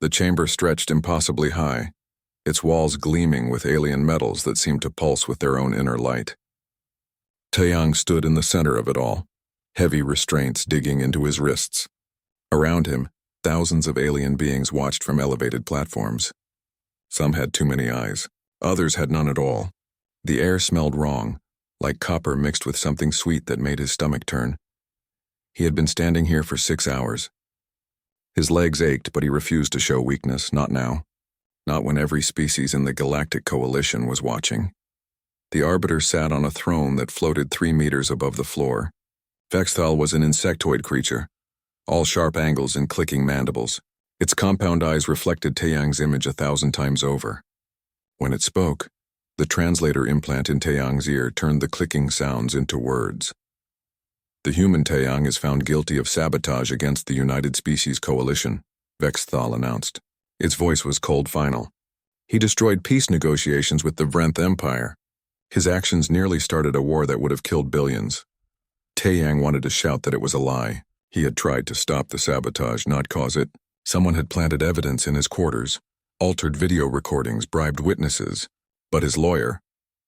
The chamber stretched impossibly high, its walls gleaming with alien metals that seemed to pulse with their own inner light. Taeyang stood in the center of it all, heavy restraints digging into his wrists. Around him, thousands of alien beings watched from elevated platforms. Some had too many eyes, others had none at all. The air smelled wrong, like copper mixed with something sweet that made his stomach turn. He had been standing here for 6 hours. His legs ached, but he refused to show weakness, not now. Not when every species in the Galactic Coalition was watching. The Arbiter sat on a throne that floated 3 meters above the floor. Vexthal was an insectoid creature, all sharp angles and clicking mandibles. Its compound eyes reflected Taeyang's image 1,000 times over. When it spoke, the translator implant in Taeyang's ear turned the clicking sounds into words. The human Taeyang is found guilty of sabotage against the United Species Coalition, Vexthal announced. Its voice was cold final. He destroyed peace negotiations with the Vrenth Empire. His actions nearly started a war that would have killed billions. Taeyang wanted to shout that it was a lie. He had tried to stop the sabotage, not cause it. Someone had planted evidence in his quarters, altered video recordings, bribed witnesses. But his lawyer,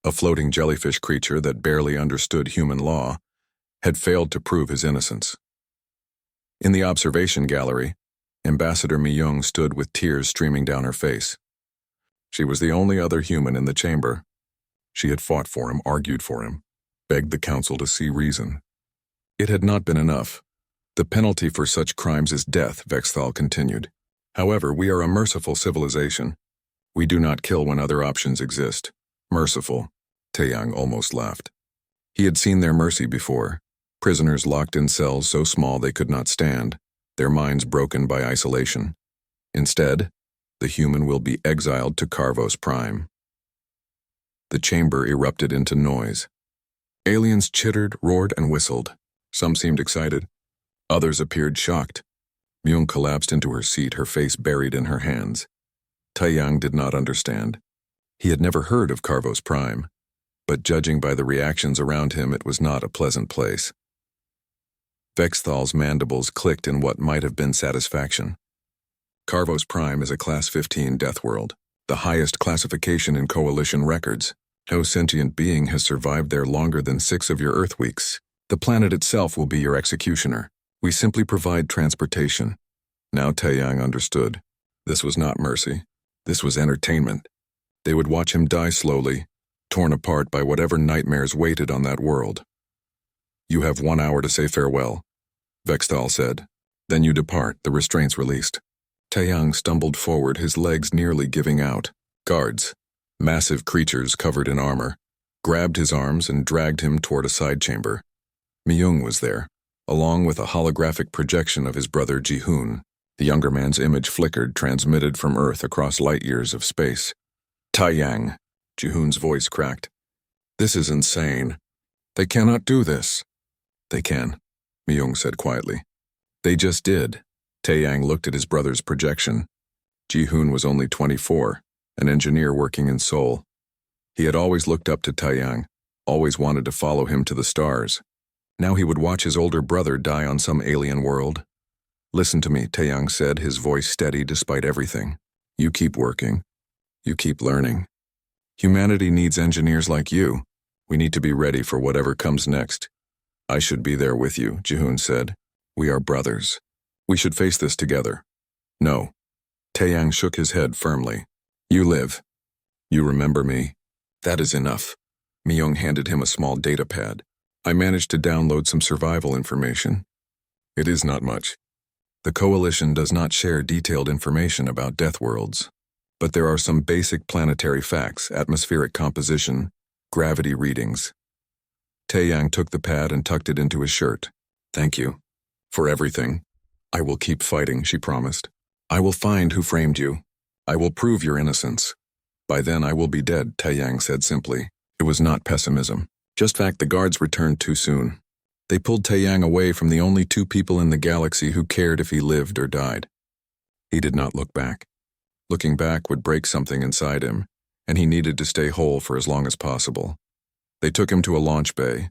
a floating jellyfish creature that barely understood human law, had failed to prove his innocence. In the observation gallery, Ambassador Mi-young stood with tears streaming down her face. She was the only other human in the chamber. She had fought for him, argued for him, begged the council to see reason. It had not been enough. The penalty for such crimes is death, Vexthal continued. However, we are a merciful civilization. We do not kill when other options exist. Merciful, Taeyang almost laughed. He had seen their mercy before. Prisoners locked in cells so small they could not stand, their minds broken by isolation. Instead, the human will be exiled to Carvos Prime. The chamber erupted into noise. Aliens chittered, roared, and whistled. Some seemed excited. Others appeared shocked. Myung collapsed into her seat, her face buried in her hands. Taeyang did not understand. He had never heard of Carvos Prime, but judging by the reactions around him, it was not a pleasant place. Vexthal's mandibles clicked in what might have been satisfaction. Carvos Prime is a Class 15 Deathworld, the highest classification in Coalition records. No sentient being has survived there longer than 6 of your Earth weeks. The planet itself will be your executioner. We simply provide transportation. Now Taeyang understood. This was not mercy. This was entertainment. They would watch him die slowly, torn apart by whatever nightmares waited on that world. You have 1 hour to say farewell, Vexthal said. Then you depart, the restraints released. Taeyang stumbled forward, his legs nearly giving out. Guards, massive creatures covered in armor, grabbed his arms and dragged him toward a side chamber. Mi-young was there, along with a holographic projection of his brother Ji-hoon. The younger man's image flickered, transmitted from Earth across light years of space. Taeyang, Ji-hoon's voice cracked. This is insane. They cannot do this. They can, Mi-young said quietly. They just did. Taeyang looked at his brother's projection. Ji-hoon was only 24, an engineer working in Seoul. He had always looked up to Taeyang, always wanted to follow him to the stars. Now he would watch his older brother die on some alien world. Listen to me, Taeyang said, his voice steady despite everything. You keep working. You keep learning. Humanity needs engineers like you. We need to be ready for whatever comes next. I should be there with you, Ji-hoon said. We are brothers. We should face this together. No. Taeyang shook his head firmly. You live. You remember me. That is enough. Mi-young handed him a small data pad. I managed to download some survival information. It is not much. The Coalition does not share detailed information about Deathworlds, but there are some basic planetary facts, atmospheric composition, gravity readings. Taeyang took the pad and tucked it into his shirt. Thank you. For everything. I will keep fighting, she promised. I will find who framed you. I will prove your innocence. By then I will be dead, Taeyang said simply. It was not pessimism. Just fact the guards returned too soon. They pulled Taeyang away from the only 2 people in the galaxy who cared if he lived or died. He did not look back. Looking back would break something inside him, and he needed to stay whole for as long as possible. They took him to a launch bay.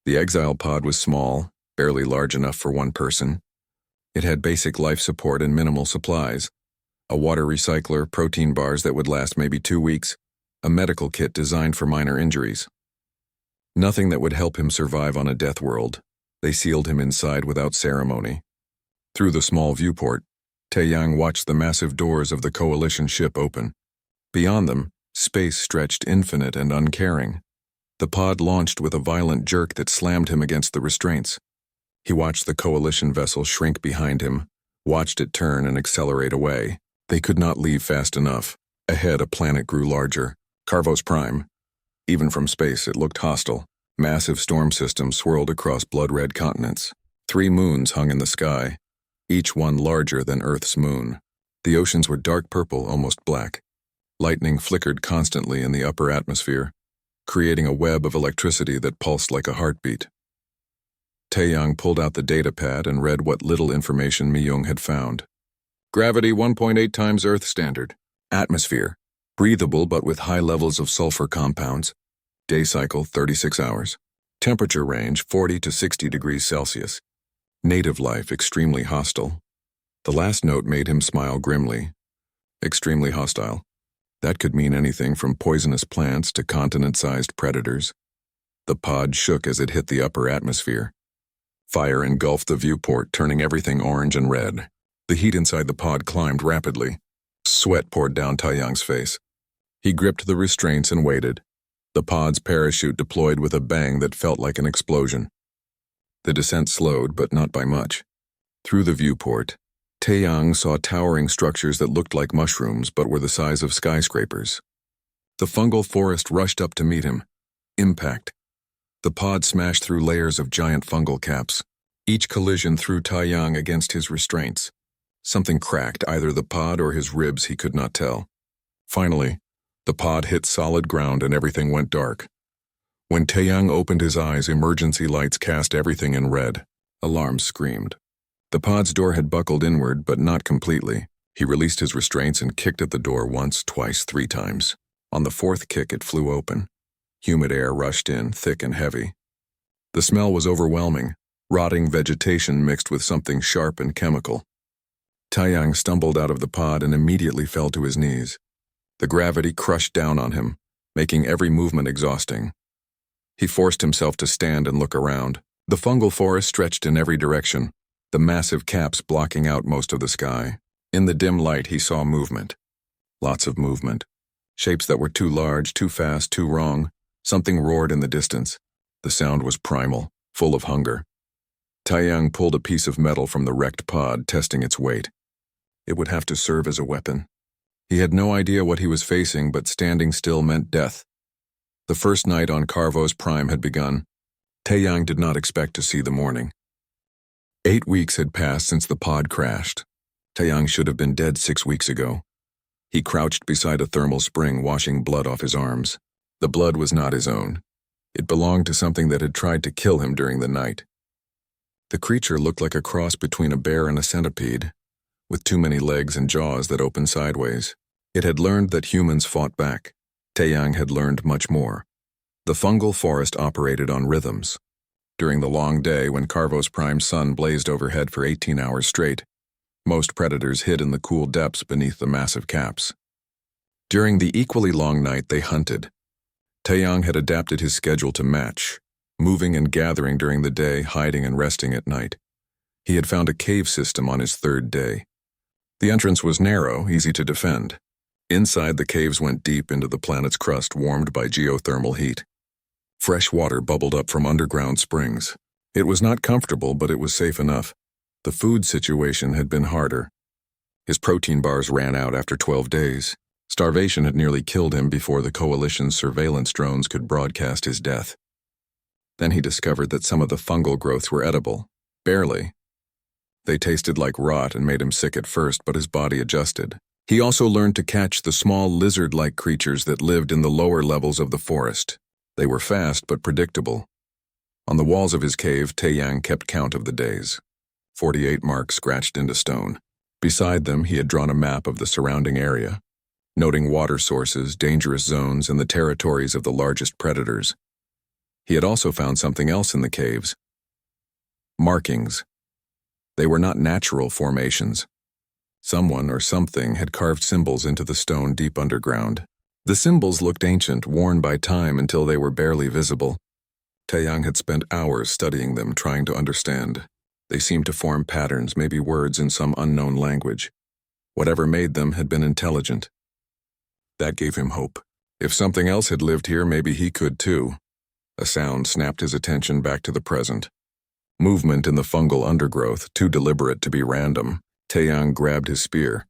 The exile pod was small, barely large enough for 1 person. It had basic life support and minimal supplies. A water recycler, protein bars that would last maybe 2 weeks, a medical kit designed for minor injuries. Nothing that would help him survive on a death world. They sealed him inside without ceremony. Through the small viewport, Taeyang watched the massive doors of the Coalition ship open. Beyond them, space stretched infinite and uncaring. The pod launched with a violent jerk that slammed him against the restraints. He watched the Coalition vessel shrink behind him, watched it turn and accelerate away. They could not leave fast enough. Ahead, a planet grew larger, Carvos Prime. Even from space, it looked hostile. Massive storm systems swirled across blood-red continents. 3 moons hung in the sky, each one larger than Earth's moon. The oceans were dark purple, almost black. Lightning flickered constantly in the upper atmosphere, creating a web of electricity that pulsed like a heartbeat. Taeyang pulled out the data pad and read what little information Myung had found. Gravity 1.8 times Earth standard. Atmosphere, breathable but with high levels of sulfur compounds. Day cycle 36 hours. Temperature range 40 to 60 degrees Celsius. Native life extremely hostile. The last note made him smile grimly. Extremely hostile. That could mean anything from poisonous plants to continent-sized predators. The pod shook as it hit the upper atmosphere. Fire engulfed the viewport, turning everything orange and red. The heat inside the pod climbed rapidly. Sweat poured down Taeyang's face. He gripped the restraints and waited. The pod's parachute deployed with a bang that felt like an explosion. The descent slowed, but not by much. Through the viewport, Taeyang saw towering structures that looked like mushrooms but were the size of skyscrapers. The fungal forest rushed up to meet him. Impact. The pod smashed through layers of giant fungal caps. Each collision threw Taeyang against his restraints. Something cracked, either the pod or his ribs, he could not tell. Finally, the pod hit solid ground and everything went dark. When Taeyang opened his eyes, emergency lights cast everything in red. Alarms screamed. The pod's door had buckled inward, but not completely. He released his restraints and kicked at the door once, twice, 3 times. On the 4th kick, it flew open. Humid air rushed in, thick and heavy. The smell was overwhelming, rotting vegetation mixed with something sharp and chemical. Taeyang stumbled out of the pod and immediately fell to his knees. The gravity crushed down on him, making every movement exhausting. He forced himself to stand and look around. The fungal forest stretched in every direction, the massive caps blocking out most of the sky. In the dim light, he saw movement. Lots of movement. Shapes that were too large, too fast, too wrong. Something roared in the distance. The sound was primal, full of hunger. Taeyang pulled a piece of metal from the wrecked pod, testing its weight. It would have to serve as a weapon. He had no idea what he was facing, but standing still meant death. The first night on Carvos Prime had begun. Taeyang did not expect to see the morning. 8 weeks had passed since the pod crashed. Taeyang should have been dead 6 weeks ago. He crouched beside a thermal spring, washing blood off his arms. The blood was not his own. It belonged to something that had tried to kill him during the night. The creature looked like a cross between a bear and a centipede, with too many legs and jaws that opened sideways. It had learned that humans fought back. Taeyang had learned much more. The fungal forest operated on rhythms. During the long day, when Carvos Prime's sun blazed overhead for 18 hours straight, most predators hid in the cool depths beneath the massive caps. During the equally long night, they hunted. Taeyang had adapted his schedule to match, moving and gathering during the day, hiding and resting at night. He had found a cave system on his 3rd day. The entrance was narrow, easy to defend. Inside, the caves went deep into the planet's crust, warmed by geothermal heat. Fresh water bubbled up from underground springs. It was not comfortable, but it was safe enough. The food situation had been harder. His protein bars ran out after 12 days. Starvation had nearly killed him before the Coalition's surveillance drones could broadcast his death. Then he discovered that some of the fungal growths were edible. Barely. They tasted like rot and made him sick at first, but his body adjusted. He also learned to catch the small lizard-like creatures that lived in the lower levels of the forest. They were fast but predictable. On the walls of his cave, Taeyang kept count of the days. 48 marks scratched into stone. Beside them, he had drawn a map of the surrounding area, noting water sources, dangerous zones, and the territories of the largest predators. He had also found something else in the caves. Markings. They were not natural formations. Someone or something had carved symbols into the stone deep underground. The symbols looked ancient, worn by time until they were barely visible. Taeyang had spent hours studying them, trying to understand. They seemed to form patterns, maybe words in some unknown language. Whatever made them had been intelligent. That gave him hope. If something else had lived here, maybe he could too. A sound snapped his attention back to the present. Movement in the fungal undergrowth, too deliberate to be random. Taeyang grabbed his spear,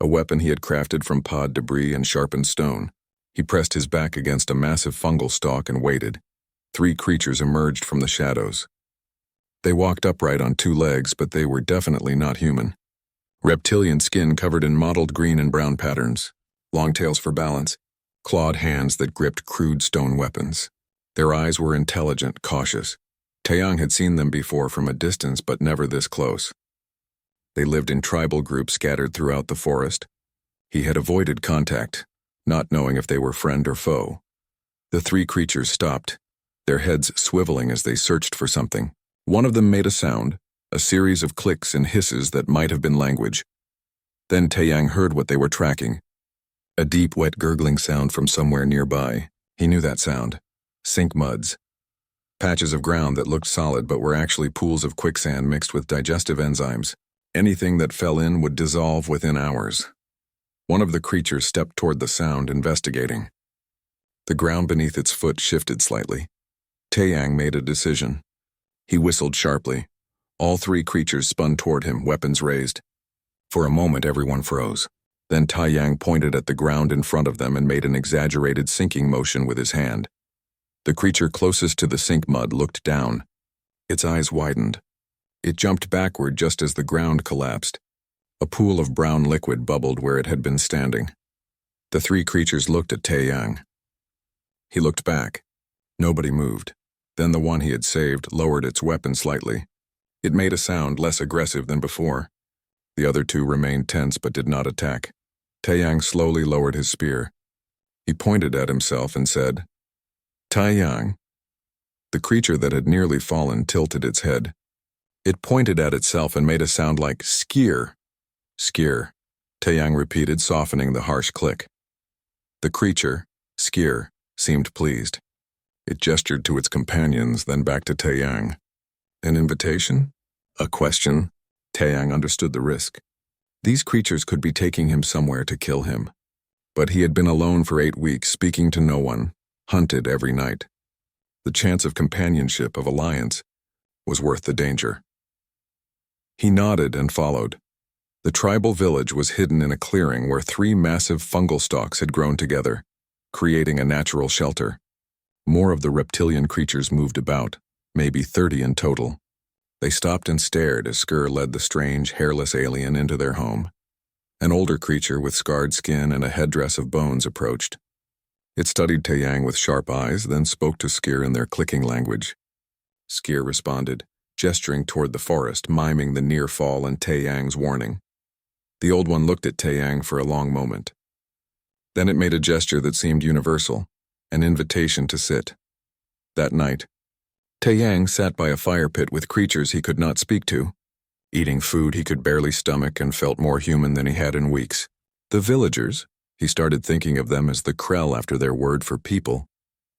a weapon he had crafted from pod debris and sharpened stone. He pressed his back against a massive fungal stalk and waited. 3 creatures emerged from the shadows. They walked upright on 2 legs, but they were definitely not human. Reptilian skin covered in mottled green and brown patterns, long tails for balance, clawed hands that gripped crude stone weapons. Their eyes were intelligent, cautious. Taeyang had seen them before from a distance, but never this close. They lived in tribal groups scattered throughout the forest. He had avoided contact, not knowing if they were friend or foe. The 3 creatures stopped, their heads swiveling as they searched for something. One of them made a sound, a series of clicks and hisses that might have been language. Then Taeyang heard what they were tracking. A deep, wet gurgling sound from somewhere nearby. He knew that sound. Sink muds. Patches of ground that looked solid but were actually pools of quicksand mixed with digestive enzymes. Anything that fell in would dissolve within hours. One of the creatures stepped toward the sound, investigating. The ground beneath its foot shifted slightly. Taeyang made a decision. He whistled sharply. All 3 creatures spun toward him, weapons raised. For a moment, everyone froze. Then Taeyang pointed at the ground in front of them and made an exaggerated sinking motion with his hand. The creature closest to the sink mud looked down. Its eyes widened. It jumped backward just as the ground collapsed. A pool of brown liquid bubbled where it had been standing. The 3 creatures looked at Taeyang. He looked back. Nobody moved. Then the one he had saved lowered its weapon slightly. It made a sound less aggressive than before. The other 2 remained tense but did not attack. Taeyang slowly lowered his spear. He pointed at himself and said, "Taeyang." The creature that had nearly fallen tilted its head. It pointed at itself and made a sound like "skier." "Skier," Taeyang repeated, softening the harsh click. The creature, skier, seemed pleased. It gestured to its companions, then back to Taeyang. An invitation? A question? Taeyang understood the risk. These creatures could be taking him somewhere to kill him. But he had been alone for 8 weeks, speaking to no one, hunted every night. The chance of companionship, of alliance, was worth the danger. He nodded and followed. The tribal village was hidden in a clearing where 3 massive fungal stalks had grown together, creating a natural shelter. More of the reptilian creatures moved about, maybe 30 in total. They stopped and stared as Skur led the strange, hairless alien into their home. An older creature with scarred skin and a headdress of bones approached. It studied Taeyang with sharp eyes, then spoke to Skur in their clicking language. Skur responded, gesturing toward the forest, miming the near fall and Taeyang's warning. The old one looked at Taeyang for a long moment. Then it made a gesture that seemed universal, an invitation to sit. That night, Taeyang sat by a fire pit with creatures he could not speak to, eating food he could barely stomach and felt more human than he had in weeks. The villagers, he started thinking of them as the Krell after their word for people,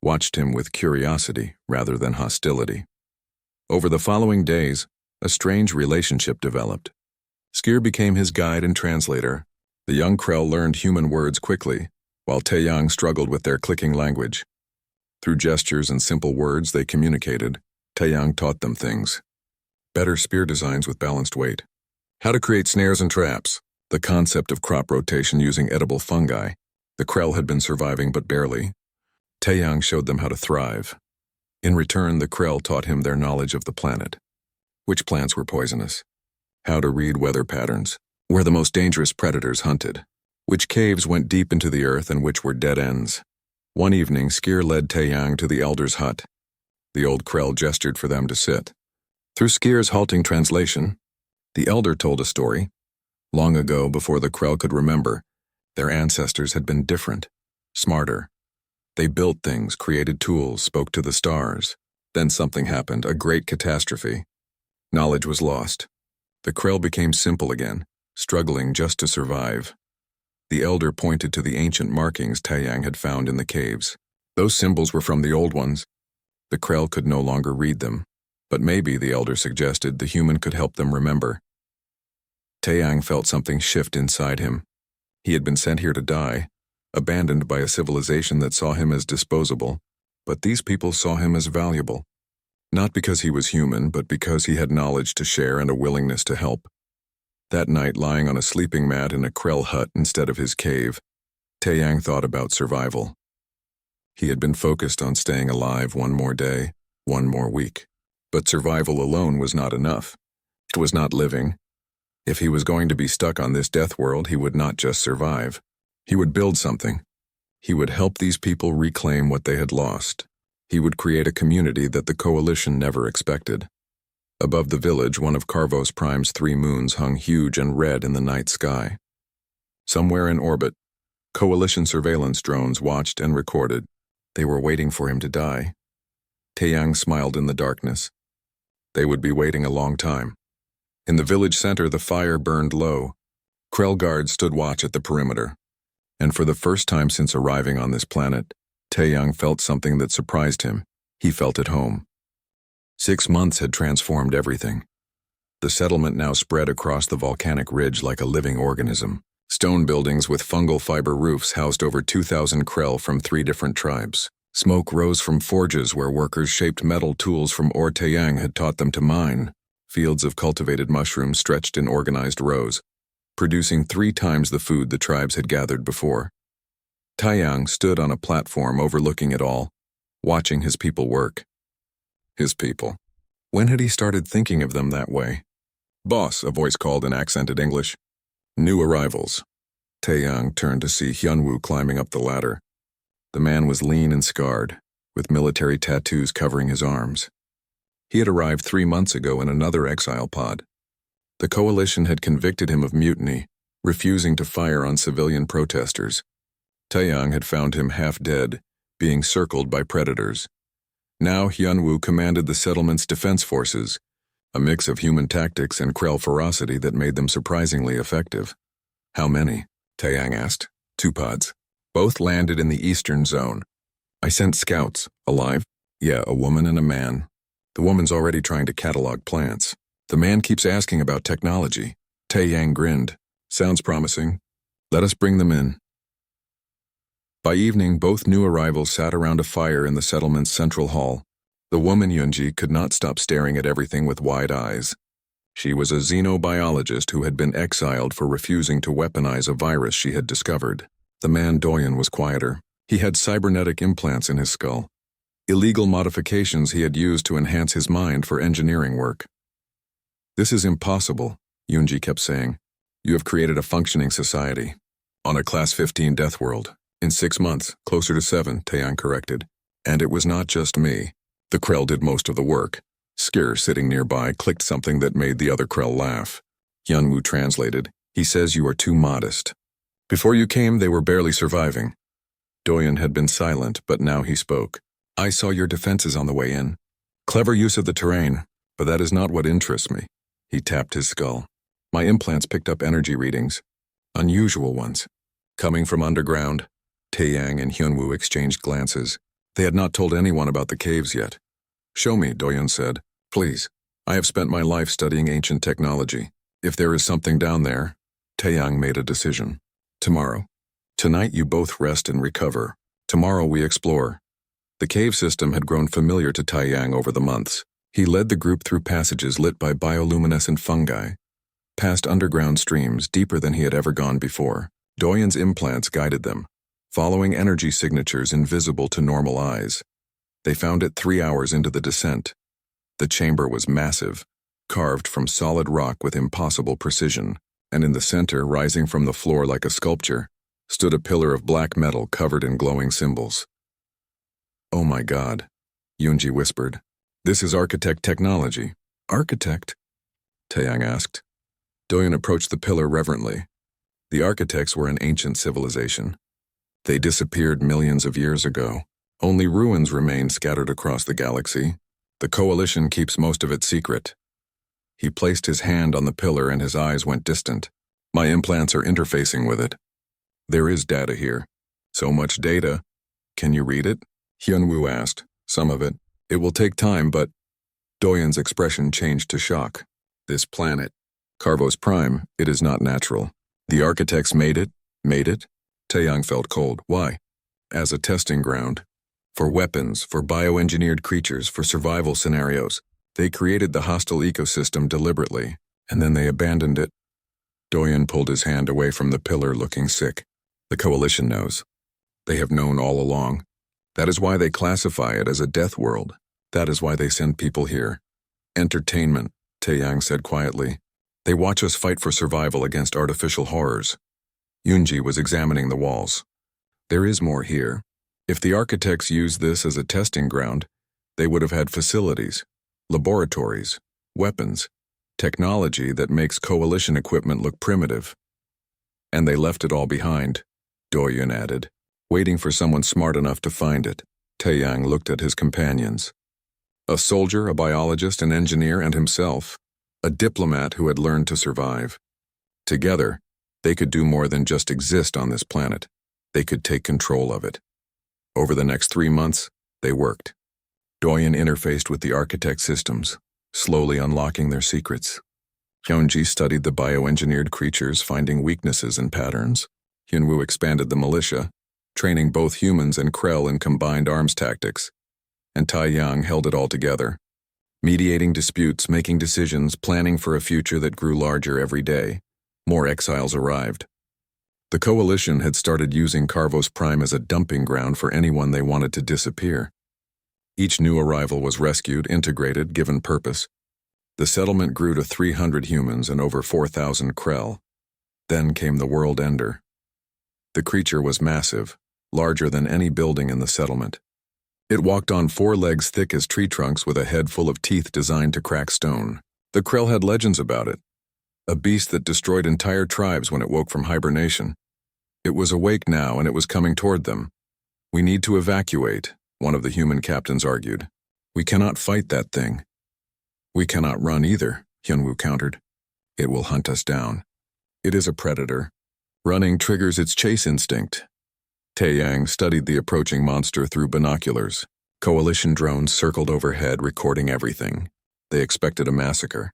watched him with curiosity rather than hostility. Over the following days, a strange relationship developed. Skur became his guide and translator. The young Krell learned human words quickly, while Taeyang struggled with their clicking language. Through gestures and simple words they communicated, Taeyang taught them things. Better spear designs with balanced weight. How to create snares and traps. The concept of crop rotation using edible fungi. The Krell had been surviving but barely. Taeyang showed them how to thrive. In return, the Krell taught him their knowledge of the planet. Which plants were poisonous. How to read weather patterns. Where the most dangerous predators hunted. Which caves went deep into the earth and which were dead ends. One evening, Skur led Taeyang to the elder's hut. The old Krell gestured for them to sit. Through Skur's halting translation, the elder told a story. Long ago, before the Krell could remember, their ancestors had been different, smarter. They built things, created tools, spoke to the stars. Then something happened, a great catastrophe. Knowledge was lost. The Krell became simple again, struggling just to survive. The elder pointed to the ancient markings Taiyang had found in the caves. Those symbols were from the old ones. The Krell could no longer read them, but maybe, the elder suggested, the human could help them remember. Taiyang felt something shift inside him. He had been sent here to die, abandoned by a civilization that saw him as disposable, but these people saw him as valuable. Not because he was human, but because he had knowledge to share and a willingness to help. That night, lying on a sleeping mat in a Krell hut instead of his cave, Taiyang thought about survival. He had been focused on staying alive one more day, one more week. But survival alone was not enough. It was not living. If he was going to be stuck on this death world, he would not just survive. He would build something. He would help these people reclaim what they had lost. He would create a community that the Coalition never expected. Above the village, one of Carvos Prime's 3 moons hung huge and red in the night sky. Somewhere in orbit, Coalition surveillance drones watched and recorded. They were waiting for him to die. Taiyang smiled in the darkness. They would be waiting a long time. In the village center, the fire burned low. Krell guards stood watch at the perimeter. And for the first time since arriving on this planet, Taiyang felt something that surprised him. He felt at home. 6 months had transformed everything. The settlement now spread across the volcanic ridge like a living organism. Stone buildings with fungal fiber roofs housed over 2,000 Krell from 3 different tribes. Smoke rose from forges where workers shaped metal tools from ore Taiyang had taught them to mine. Fields of cultivated mushrooms stretched in organized rows, producing 3 times the food the tribes had gathered before. Taiyang stood on a platform overlooking it all, watching his people work. His people. When had he started thinking of them that way? "Boss," a voice called in accented English. "New arrivals." Taiyang turned to see Hyunwoo climbing up the ladder. The man was lean and scarred, with military tattoos covering his arms. He had arrived 3 months ago in another exile pod. The Coalition had convicted him of mutiny, refusing to fire on civilian protesters. Taiyang had found him half dead, being circled by predators. Now Hyunwoo commanded the settlement's defense forces, a mix of human tactics and Krell ferocity that made them surprisingly effective. "How many?" Taiyang asked. 2 pods. Both landed in the eastern zone. "I sent scouts." "Alive?" "Yeah, a woman and a man. The woman's already trying to catalog plants. The man keeps asking about technology." Taiyang grinned. "Sounds promising. Let us bring them in." By evening, both new arrivals sat around a fire in the settlement's central hall. The woman, Yunji, could not stop staring at everything with wide eyes. She was a xenobiologist who had been exiled for refusing to weaponize a virus she had discovered. The man, Doyen, was quieter. He had cybernetic implants in his skull. Illegal modifications he had used to enhance his mind for engineering work. "This is impossible," Yunji kept saying. "You have created a functioning society. On a Class 15 death world. In 6 months, closer to 7, Taiyang corrected. And it was not just me. The Krell did most of the work." Skir, sitting nearby, clicked something that made the other Krell laugh. Hyunwoo translated. "He says you are too modest. Before you came, they were barely surviving." Doyen had been silent, but now he spoke. "I saw your defenses on the way in. Clever use of the terrain, but that is not what interests me." He tapped his skull. "My implants picked up energy readings. Unusual ones. Coming from underground." Taiyang and Hyunwoo exchanged glances. They had not told anyone about the caves yet. "Show me," Doyen said. "Please. I have spent my life studying ancient technology. If there is something down there." Taiyang made a decision. "Tomorrow. Tonight you both rest and recover. Tomorrow we explore." The cave system had grown familiar to Taiyang over the months. He led the group through passages lit by bioluminescent fungi, past underground streams deeper than he had ever gone before. Doyen's implants guided them, following energy signatures invisible to normal eyes. They found it 3 hours into the descent. The chamber was massive, carved from solid rock with impossible precision, and in the center, rising from the floor like a sculpture, stood a pillar of black metal covered in glowing symbols. "Oh my God," Yunji whispered. "This is architect technology." "Architect?" Taiyang asked. Doyen approached the pillar reverently. The architects were an ancient civilization. They disappeared millions of years ago. Only ruins remain scattered across the galaxy. The Coalition keeps most of it secret. He placed his hand on the pillar and his eyes went distant. My implants are interfacing with it. There is data here. So much data. Can you read it? Hyunwoo asked. Some of it. It will take time, but... Doyen's expression changed to shock. This planet. Carvos Prime, it is not natural. The architects made it? Taeyang felt cold. Why? As a testing ground. For weapons, for bioengineered creatures, for survival scenarios. They created the hostile ecosystem deliberately, and then they abandoned it. Doyen pulled his hand away from the pillar, looking sick. The Coalition knows. They have known all along. That is why they classify it as a death world. That is why they send people here. Entertainment, Taeyang said quietly. They watch us fight for survival against artificial horrors. Yunji was examining the walls. There is more here. If the architects used this as a testing ground, they would have had facilities, laboratories, weapons, technology that makes Coalition equipment look primitive. And they left it all behind, Doyen added, waiting for someone smart enough to find it. Taeyang looked at his companions. A soldier, a biologist, an engineer, and himself, a diplomat who had learned to survive. Together, they could do more than just exist on this planet. They could take control of it. Over the next 3 months, they worked. Doyen interfaced with the architect systems, slowly unlocking their secrets. Hyunji studied the bioengineered creatures, finding weaknesses and patterns. Hyunwoo expanded the militia, training both humans and Krell in combined arms tactics. And Taeyang held it all together, mediating disputes, making decisions, planning for a future that grew larger every day. More exiles arrived. The Coalition had started using Carvos Prime as a dumping ground for anyone they wanted to disappear. Each new arrival was rescued, integrated, given purpose. The settlement grew to 300 humans and over 4,000 Krell. Then came the World Ender. The creature was massive, larger than any building in the settlement. It walked on 4 legs thick as tree trunks with a head full of teeth designed to crack stone. The Krell had legends about it. A beast that destroyed entire tribes when it woke from hibernation. It was awake now and it was coming toward them. We need to evacuate, one of the human captains argued. We cannot fight that thing. We cannot run either, Hyunwoo countered. It will hunt us down. It is a predator. Running triggers its chase instinct. Taeyang studied the approaching monster through binoculars. Coalition drones circled overhead, recording everything. They expected a massacre.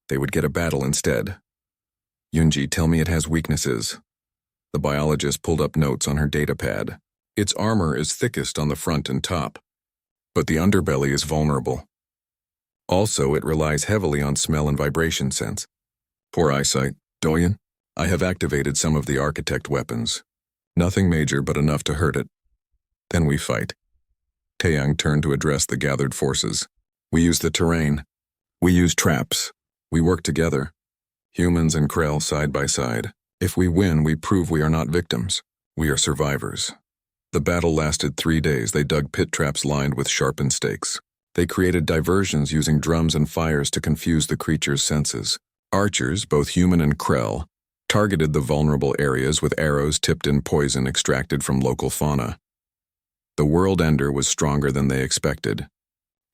They would get a battle instead. Yunji, tell me it has weaknesses. The biologist pulled up notes on her datapad. Its armor is thickest on the front and top, but the underbelly is vulnerable. Also, it relies heavily on smell and vibration sense. Poor eyesight. Doyen, I have activated some of the architect weapons. Nothing major, but enough to hurt it. Then we fight. Taeyang turned to address the gathered forces. We use the terrain. We use traps. We work together. Humans and Krell side by side. If we win, we prove we are not victims. We are survivors. The battle lasted 3 days. They dug pit traps lined with sharpened stakes. They created diversions using drums and fires to confuse the creature's senses. Archers, both human and Krell, targeted the vulnerable areas with arrows tipped in poison extracted from local fauna. The World Ender was stronger than they expected.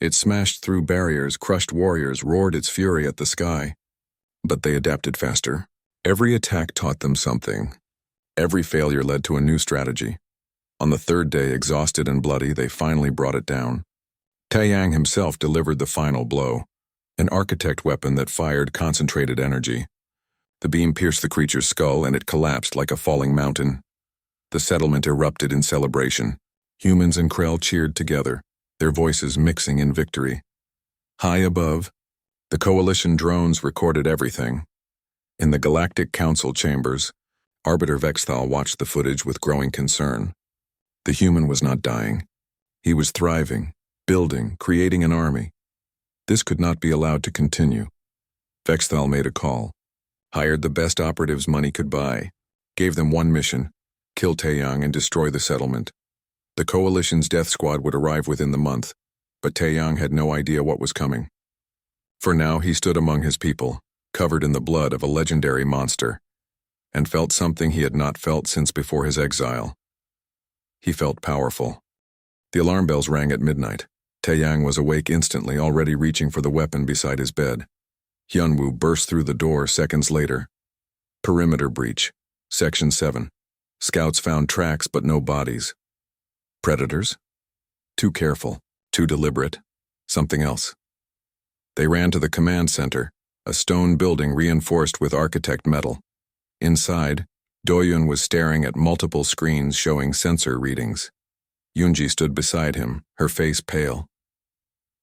It smashed through barriers, crushed warriors, roared its fury at the sky. But they adapted faster. Every attack taught them something. Every failure led to a new strategy. On the 3rd day, exhausted and bloody, they finally brought it down. Taeyang himself delivered the final blow, an architect weapon that fired concentrated energy. The beam pierced the creature's skull and it collapsed like a falling mountain. The settlement erupted in celebration. Humans and Krell cheered together, their voices mixing in victory. High above, the Coalition drones recorded everything. In the Galactic Council chambers, Arbiter Vexthal watched the footage with growing concern. The human was not dying. He was thriving, building, creating an army. This could not be allowed to continue. Vexthal made a call, hired the best operatives money could buy, gave them one mission, kill Taeyang and destroy the settlement. The Coalition's death squad would arrive within the month, but Taeyang had no idea what was coming. For now, he stood among his people, covered in the blood of a legendary monster, and felt something he had not felt since before his exile. He felt powerful. The alarm bells rang at midnight. Taeyang was awake instantly, already reaching for the weapon beside his bed. Hyunwoo burst through the door seconds later. Perimeter breach. Section 7. Scouts found tracks but no bodies. Predators? Too careful, too deliberate. Something else. They ran to the command center, a stone building reinforced with architect metal. Inside, Doyun was staring at multiple screens showing sensor readings. Yunji stood beside him, her face pale.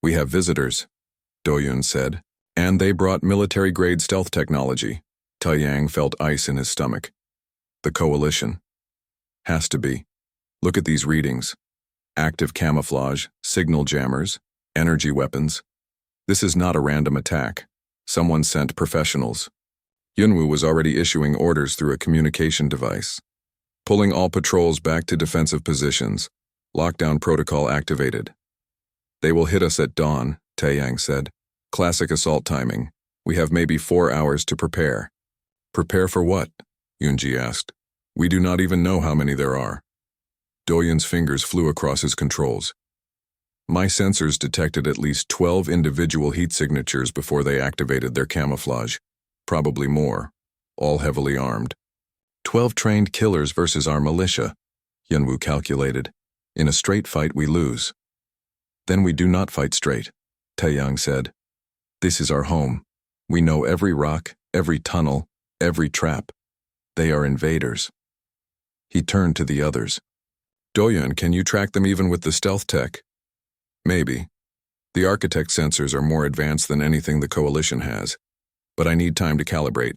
"We have visitors," Doyun said, "and they brought military-grade stealth technology." Taiyang felt ice in his stomach. The Coalition. Has to be. Look at these readings. Active camouflage, signal jammers, energy weapons. This is not a random attack. Someone sent professionals. Yunwu was already issuing orders through a communication device. Pulling all patrols back to defensive positions. Lockdown protocol activated. "They will hit us at dawn," Taiyang said. "Classic assault timing. We have maybe 4 hours to prepare." "Prepare for what?" Yunji asked. "We do not even know how many there are." Doyun's fingers flew across his controls. "My sensors detected at least 12 individual heat signatures before they activated their camouflage. Probably more. All heavily armed. 12 trained killers versus our militia," Yunwu calculated. "In a straight fight we lose." "Then we do not fight straight," Taiyang said. "This is our home. We know every rock, every tunnel, every trap. They are invaders." He turned to the others. "Doyun, can you track them even with the stealth tech?" "Maybe. The architect sensors are more advanced than anything the Coalition has, but I need time to calibrate.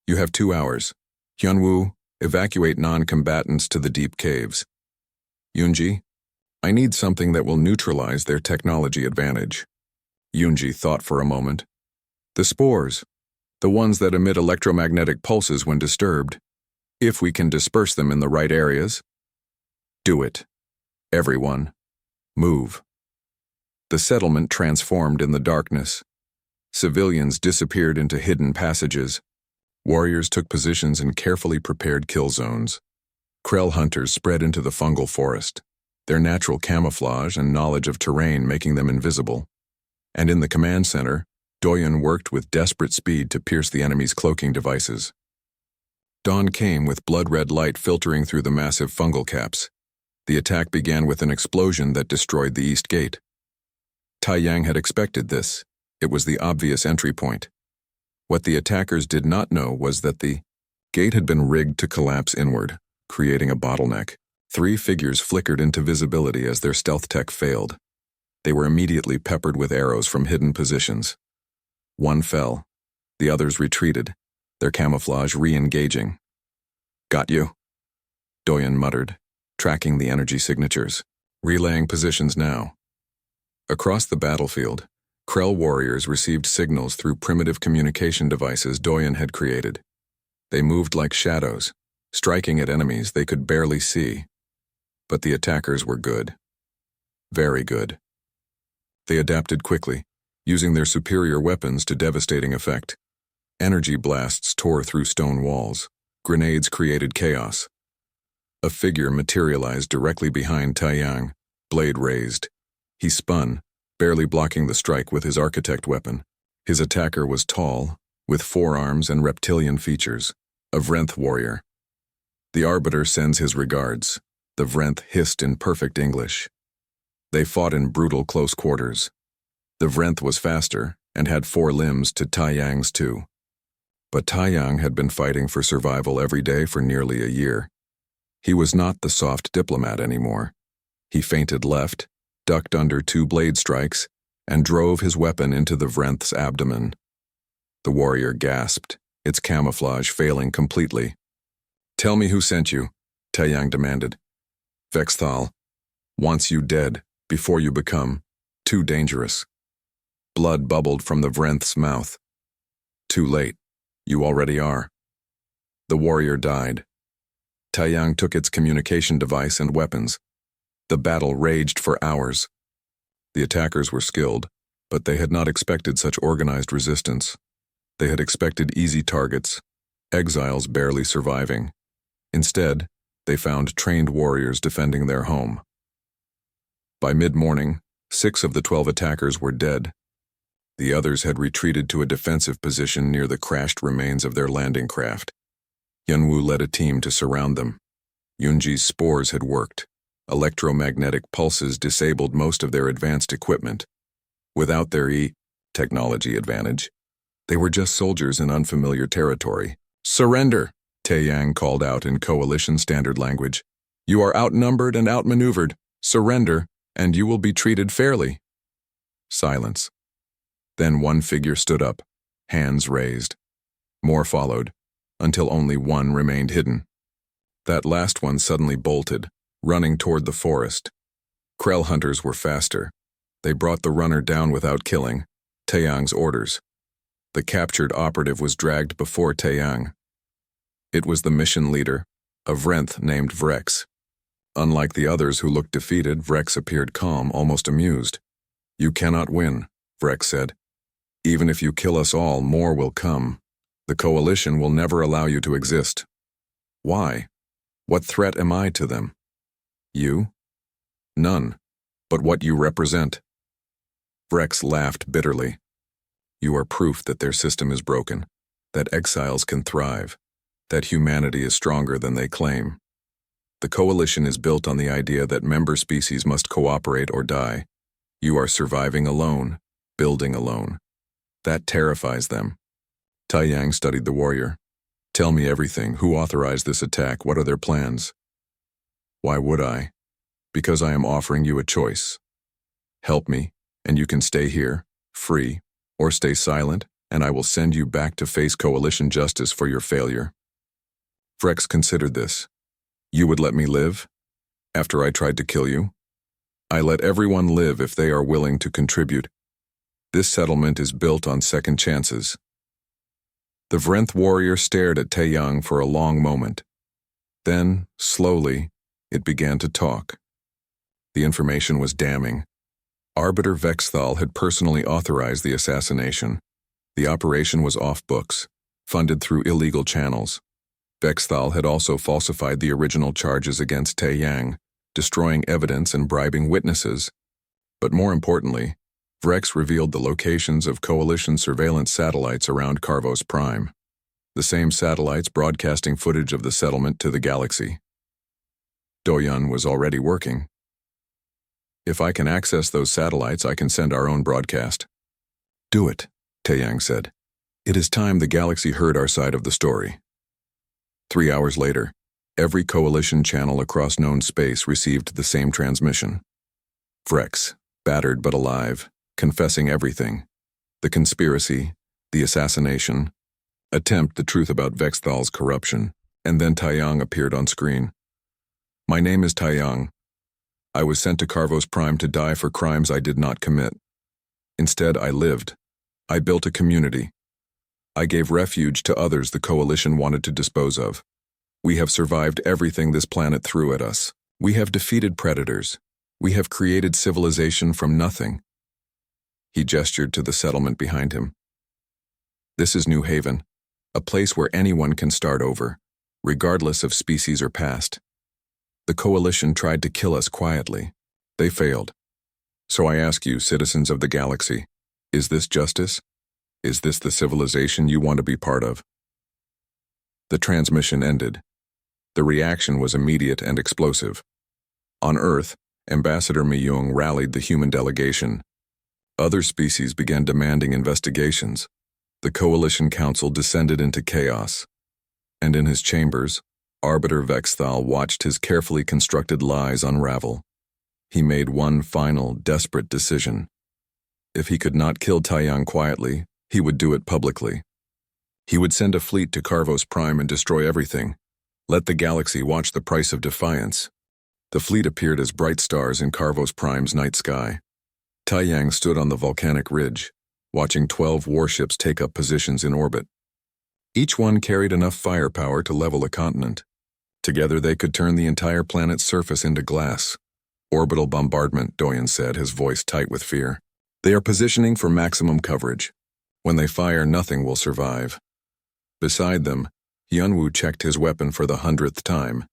You have 2 hours. Hyunwoo, evacuate non-combatants to the deep caves. Yunji, I need something that will neutralize their technology advantage." Yunji thought for a moment. "The spores. The ones that emit electromagnetic pulses when disturbed. If we can disperse them in the right areas." "Do it. Everyone. Move." The settlement transformed in the darkness. Civilians disappeared into hidden passages. Warriors took positions in carefully prepared kill zones. Krell hunters spread into the fungal forest, their natural camouflage and knowledge of terrain making them invisible. And in the command center, Doyun worked with desperate speed to pierce the enemy's cloaking devices. Dawn came with blood-red light filtering through the massive fungal caps. The attack began with an explosion that destroyed the east gate. Taiyang had expected this. It was the obvious entry point. What the attackers did not know was that the gate had been rigged to collapse inward, creating a bottleneck. 3 figures flickered into visibility as their stealth tech failed. They were immediately peppered with arrows from hidden positions. One fell. The others retreated, their camouflage re-engaging. "Got you," Doyun muttered, tracking the energy signatures. "Relaying positions now." Across the battlefield, Krell warriors received signals through primitive communication devices Doyun had created. They moved like shadows, striking at enemies they could barely see. But the attackers were good. Very good. They adapted quickly, using their superior weapons to devastating effect. Energy blasts tore through stone walls. Grenades created chaos. A figure materialized directly behind Taiyang, blade raised. He spun, barely blocking the strike with his architect weapon. His attacker was tall, with forearms and reptilian features, a Vrenth warrior. "The Arbiter sends his regards," the Vrenth hissed in perfect English. They fought in brutal close quarters. The Vrenth was faster and had 4 limbs to Taiyang's 2. But Taiyang had been fighting for survival every day for nearly a year. He was not the soft diplomat anymore. He feinted left, ducked under 2 blade strikes, and drove his weapon into the Vrenth's abdomen. The warrior gasped, its camouflage failing completely. "Tell me who sent you," Taiyang demanded. "Vexthal wants you dead before you become too dangerous." Blood bubbled from the Vrenth's mouth. "Too late. You already are." The warrior died. Taiyang took its communication device and weapons. The battle raged for hours. The attackers were skilled, but they had not expected such organized resistance. They had expected easy targets, exiles barely surviving. Instead, they found trained warriors defending their home. By mid-morning, 6 of the 12 attackers were dead. The others had retreated to a defensive position near the crashed remains of their landing craft. Yunwoo led a team to surround them. Yunji's spores had worked. Electromagnetic pulses disabled most of their advanced equipment. Without their technology advantage, they were just soldiers in unfamiliar territory. "Surrender!" Taeyang called out in Coalition standard language. "You are outnumbered and outmaneuvered. Surrender, and you will be treated fairly." Silence. Then one figure stood up, hands raised. More followed, until only one remained hidden. That last one suddenly bolted, running toward the forest. Krell hunters were faster. They brought the runner down without killing, Taeyang's orders. The captured operative was dragged before Taeyang. It was the mission leader, a Vrenth named Vrex. Unlike the others who looked defeated, Vrex appeared calm, almost amused. "You cannot win," Vrex said. "Even if you kill us all, more will come. The Coalition will never allow you to exist." "Why? What threat am I to them?" "You? None, but what you represent." Vrex laughed bitterly. "You are proof that their system is broken, that exiles can thrive, that humanity is stronger than they claim. The Coalition is built on the idea that member species must cooperate or die. You are surviving alone, building alone. That terrifies them." Taeyang studied the warrior. "Tell me everything. Who authorized this attack? What are their plans?" "Why would I? Because I am offering you a choice. Help me, and you can stay here, free, or stay silent, and I will send you back to face Coalition justice for your failure." Vrex considered this. "You would let me live? After I tried to kill you? I let everyone live if they are willing to contribute. This settlement is built on second chances." The Vrenth warrior stared at Taeyang for a long moment. Then, slowly, it began to talk. The information was damning. Arbiter Vexthal had personally authorized the assassination. The operation was off books, funded through illegal channels. Vexthal had also falsified the original charges against Taeyang, destroying evidence and bribing witnesses. But more importantly, Vrex revealed the locations of Coalition surveillance satellites around Carvos Prime, the same satellites broadcasting footage of the settlement to the galaxy. Doyun was already working. "If I can access those satellites, I can send our own broadcast." "Do it," Taeyang said. "It is time the galaxy heard our side of the story." 3 hours later, every Coalition channel across known space received the same transmission. Vrex, battered but alive, confessing everything. The conspiracy, the assassination, attempt the truth about Vexthal's corruption, and then Taeyang appeared on screen. "My name is Taeyang. I was sent to Carvos Prime to die for crimes I did not commit. Instead, I lived. I built a community. I gave refuge to others the Coalition wanted to dispose of. We have survived everything this planet threw at us. We have defeated predators. We have created civilization from nothing." He gestured to the settlement behind him. "This is New Haven, a place where anyone can start over, regardless of species or past. The Coalition tried to kill us quietly. They failed. So I ask you, citizens of the galaxy, is this justice? Is this the civilization you want to be part of?" The transmission ended. The reaction was immediate and explosive. On Earth, Ambassador Myung rallied the human delegation. Other species began demanding investigations. The Coalition Council descended into chaos. And in his chambers, Arbiter Vexthal watched his carefully constructed lies unravel. He made one final, desperate decision. If he could not kill Taeyang quietly, he would do it publicly. He would send a fleet to Carvos Prime and destroy everything. Let the galaxy watch the price of defiance. The fleet appeared as bright stars in Carvos Prime's night sky. Taeyang stood on the volcanic ridge, watching 12 warships take up positions in orbit. Each one carried enough firepower to level a continent. Together they could turn the entire planet's surface into glass. "Orbital bombardment," Doyen said, his voice tight with fear. "They are positioning for maximum coverage. When they fire, nothing will survive." Beside them, Yunwoo checked his weapon for the 100th time.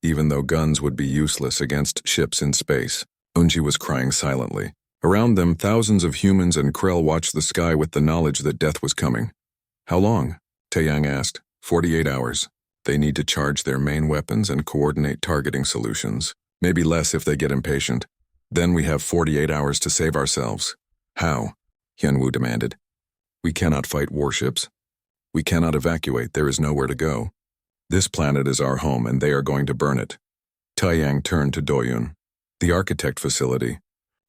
Even though guns would be useless against ships in space, Unji was crying silently, Around them, thousands of humans and Krell watched the sky with the knowledge that death was coming. How long? Taeyang asked. 48 hours. They need to charge their main weapons and coordinate targeting solutions. Maybe less if they get impatient. Then we have 48 hours to save ourselves. How? Hyunwoo demanded. We cannot fight warships. We cannot evacuate. There is nowhere to go. This planet is our home and they are going to burn it. Taeyang turned to Doyun. The architect facility.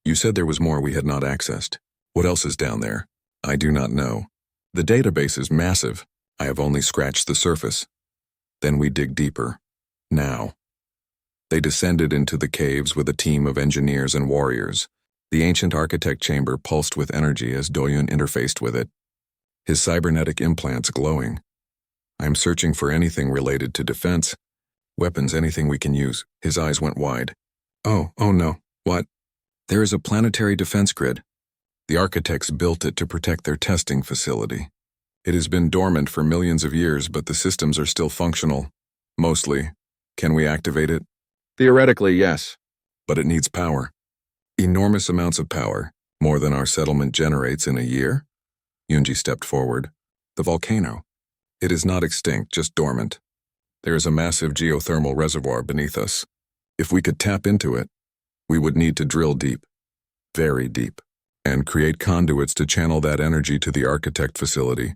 You said there was more we had not accessed. What else is down there? I do not know. The database is massive. I have only scratched the surface. Then we dig deeper. Now. They descended into the caves with a team of engineers and warriors. The ancient architect chamber pulsed with energy as Doyun interfaced with it, his cybernetic implants glowing. I am searching for anything related to defense, weapons, anything we can use. His eyes went wide. Oh no, what? There is a planetary defense grid. The architects built it to protect their testing facility. It has been dormant for millions of years, but the systems are still functional. Mostly. Can we activate it? Theoretically, yes. But it needs power. Enormous amounts of power, more than our settlement generates in a year. Yunji stepped forward. The volcano. It is not extinct, just dormant. There is a massive geothermal reservoir beneath us. If we could tap into it, we would need to drill deep, very deep, and create conduits to channel that energy to the architect facility.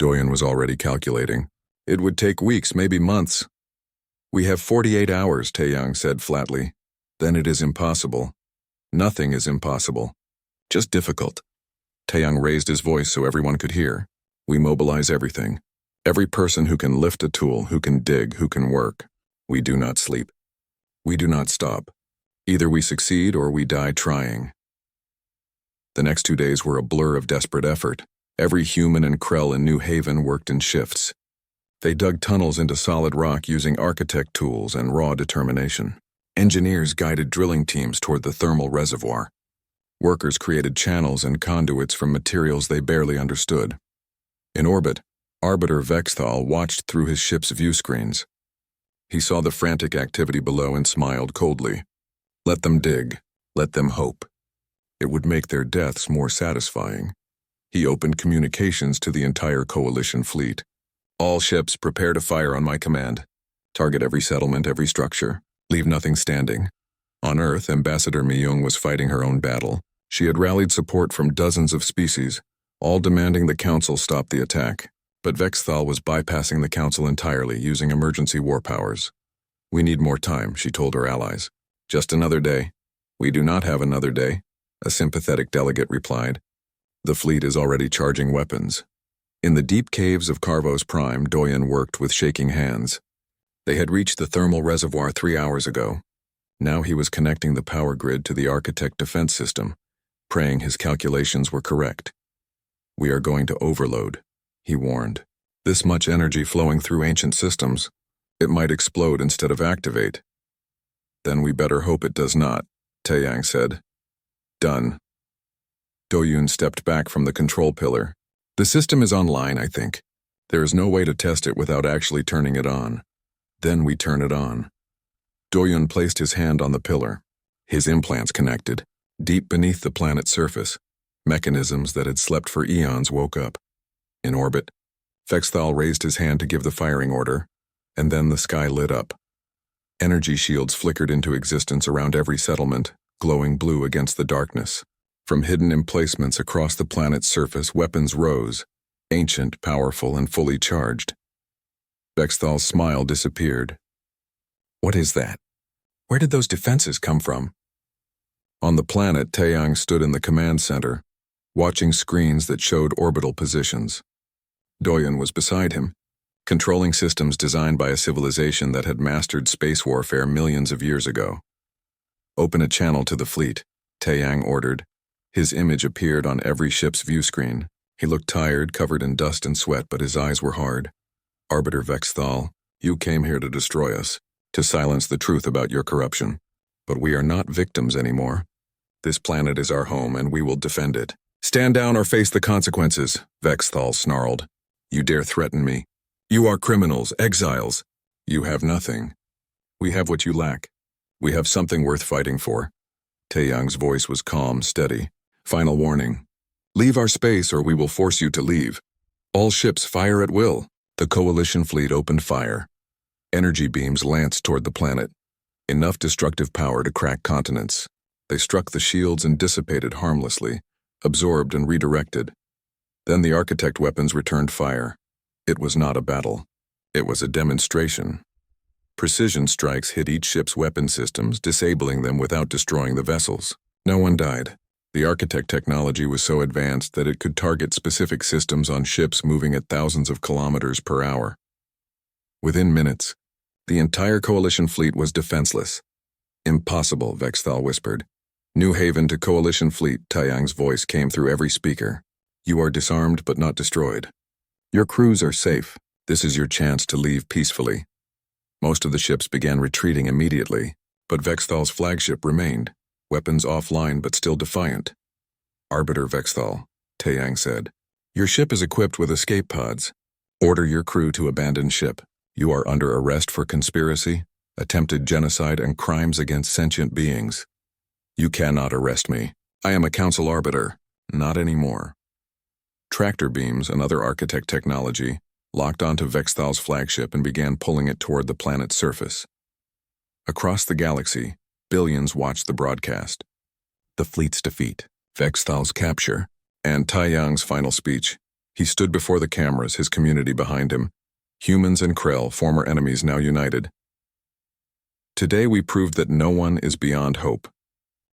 Doyun was already calculating. It would take weeks, maybe months. We have 48 hours, Taeyang said flatly. Then it is impossible. Nothing is impossible. Just difficult. Taeyang raised his voice so everyone could hear. We mobilize everything. Every person who can lift a tool, who can dig, who can work. We do not sleep. We do not stop. Either we succeed or we die trying. The next 2 days were a blur of desperate effort. Every human and Krell in New Haven worked in shifts. They dug tunnels into solid rock using architect tools and raw determination. Engineers guided drilling teams toward the thermal reservoir. Workers created channels and conduits from materials they barely understood. In orbit, Arbiter Vexthal watched through his ship's view screens. He saw the frantic activity below and smiled coldly. Let them dig. Let them hope. It would make their deaths more satisfying. He opened communications to the entire coalition fleet. All ships prepare to fire on my command. Target every settlement, every structure. Leave nothing standing. On Earth, Ambassador Myung was fighting her own battle. She had rallied support from dozens of species, all demanding the Council stop the attack. But Vexthal was bypassing the Council entirely, using emergency war powers. We need more time, she told her allies. Just another day. We do not have another day, a sympathetic delegate replied. The fleet is already charging weapons. In the deep caves of Carvos Prime, Doyun worked with shaking hands. They had reached the thermal reservoir 3 hours ago. Now he was connecting the power grid to the architect defense system, praying his calculations were correct. We are going to overload, he warned. This much energy flowing through ancient systems, it might explode instead of activate. Then we better hope it does not, Taeyang said. Done. Doyun stepped back from the control pillar. The system is online, I think. There is no way to test it without actually turning it on. Then we turn it on. Doyun placed his hand on the pillar. His implants connected. Deep beneath the planet's surface, mechanisms that had slept for eons woke up. In orbit, Vexthal raised his hand to give the firing order, and then the sky lit up. Energy shields flickered into existence around every settlement, glowing blue against the darkness. From hidden emplacements across the planet's surface, weapons rose, ancient, powerful, and fully charged. Vexthal's smile disappeared. What is that? Where did those defenses come from? On the planet, Taeyang stood in the command center, watching screens that showed orbital positions. Doyun was beside him, controlling systems designed by a civilization that had mastered space warfare millions of years ago. Open a channel to the fleet, Taeyang ordered. His image appeared on every ship's view screen. He looked tired, covered in dust and sweat, but his eyes were hard. Arbiter Vexthal, you came here to destroy us, to silence the truth about your corruption. But we are not victims anymore. This planet is our home, and we will defend it. Stand down or face the consequences, Vexthal snarled. You dare threaten me. You are criminals, exiles. You have nothing. We have what you lack. We have something worth fighting for. Taeyang's voice was calm, steady. Final warning. Leave our space or we will force you to leave. All ships fire at will. The coalition fleet opened fire. Energy beams lanced toward the planet. Enough destructive power to crack continents. They struck the shields and dissipated harmlessly, absorbed and redirected. Then the architect weapons returned fire. It was not a battle. It was a demonstration. Precision strikes hit each ship's weapon systems, disabling them without destroying the vessels. No one died. The architect technology was so advanced that it could target specific systems on ships moving at thousands of kilometers per hour. Within minutes, the entire coalition fleet was defenseless. Impossible, Vexthal whispered. New Haven to coalition fleet, Taeyang's voice came through every speaker. You are disarmed but not destroyed. Your crews are safe. This is your chance to leave peacefully. Most of the ships began retreating immediately, but Vexthal's flagship remained, weapons offline but still defiant. Arbiter Vexthal, Taeyang said. Your ship is equipped with escape pods. Order your crew to abandon ship. You are under arrest for conspiracy, attempted genocide, and crimes against sentient beings. You cannot arrest me. I am a council arbiter. Not anymore. Tractor beams and other architect technology locked onto Vexthal's flagship and began pulling it toward the planet's surface. Across the galaxy, billions watched the broadcast. The fleet's defeat, Vexthal's capture, and Taeyang's final speech. He stood before the cameras, his community behind him. Humans and Krell, former enemies now united. Today we proved that no one is beyond hope.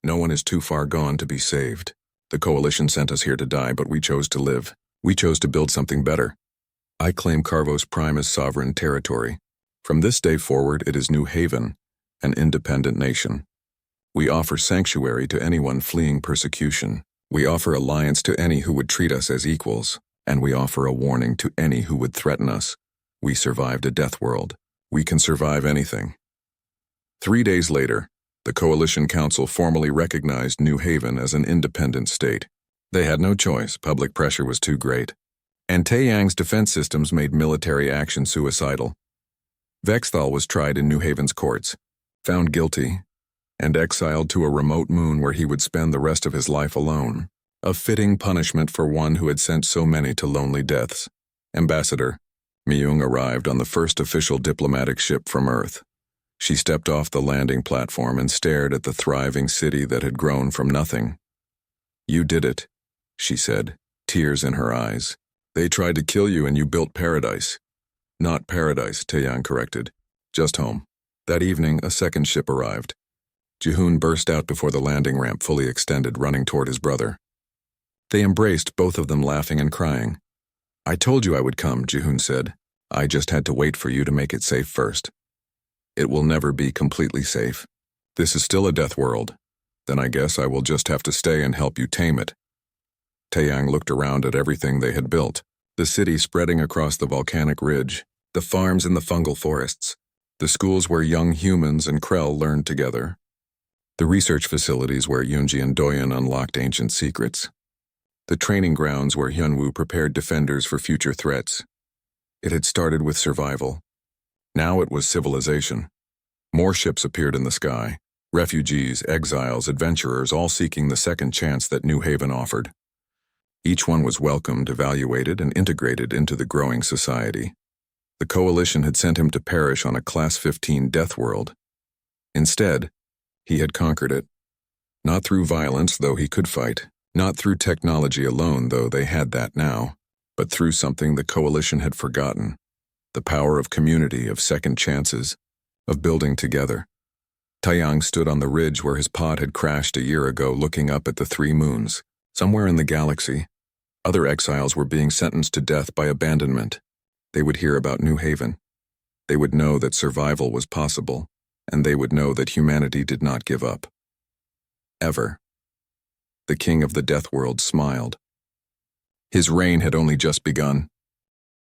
No one is too far gone to be saved. The Coalition sent us here to die, but we chose to live. We chose to build something better. I claim Carvos Prime as sovereign territory. From this day forward, it is New Haven, an independent nation. We offer sanctuary to anyone fleeing persecution. We offer alliance to any who would treat us as equals, and we offer a warning to any who would threaten us. We survived a Deathworld. We can survive anything. 3 days later, the Coalition Council formally recognized New Haven as an independent state. They had no choice, public pressure was too great. And Taeyang's defense systems made military action suicidal. Vexthal was tried in New Haven's courts, found guilty, and exiled to a remote moon where he would spend the rest of his life alone. A fitting punishment for one who had sent so many to lonely deaths. Ambassador Myung arrived on the first official diplomatic ship from Earth. She stepped off the landing platform and stared at the thriving city that had grown from nothing. You did it, she said, tears in her eyes. They tried to kill you and you built paradise. Not paradise, Taeyang corrected. Just home. That evening, a second ship arrived. Jihoon burst out before the landing ramp fully extended, running toward his brother. They embraced, both of them laughing and crying. I told you I would come, Jihoon said. I just had to wait for you to make it safe first. It will never be completely safe. This is still a death world. Then I guess I will just have to stay and help you tame it. Taeyang looked around at everything they had built. The city spreading across the volcanic ridge, the farms in the fungal forests, the schools where young humans and Krell learned together, the research facilities where Yunji and Doyen unlocked ancient secrets, the training grounds where Hyunwoo prepared defenders for future threats. It had started with survival. Now it was civilization. More ships appeared in the sky, refugees, exiles, adventurers, all seeking the second chance that New Haven offered. Each one was welcomed, evaluated, and integrated into the growing society. The Coalition had sent him to perish on a Class 15 death world. Instead, he had conquered it. Not through violence, though he could fight. Not through technology alone, though they had that now. But through something the Coalition had forgotten. The power of community, of second chances, of building together. Taeyang stood on the ridge where his pod had crashed a year ago, looking up at the 3 moons. Somewhere in the galaxy, other exiles were being sentenced to death by abandonment. They would hear about New Haven. They would know that survival was possible, and they would know that humanity did not give up. Ever. The king of the death world smiled. His reign had only just begun.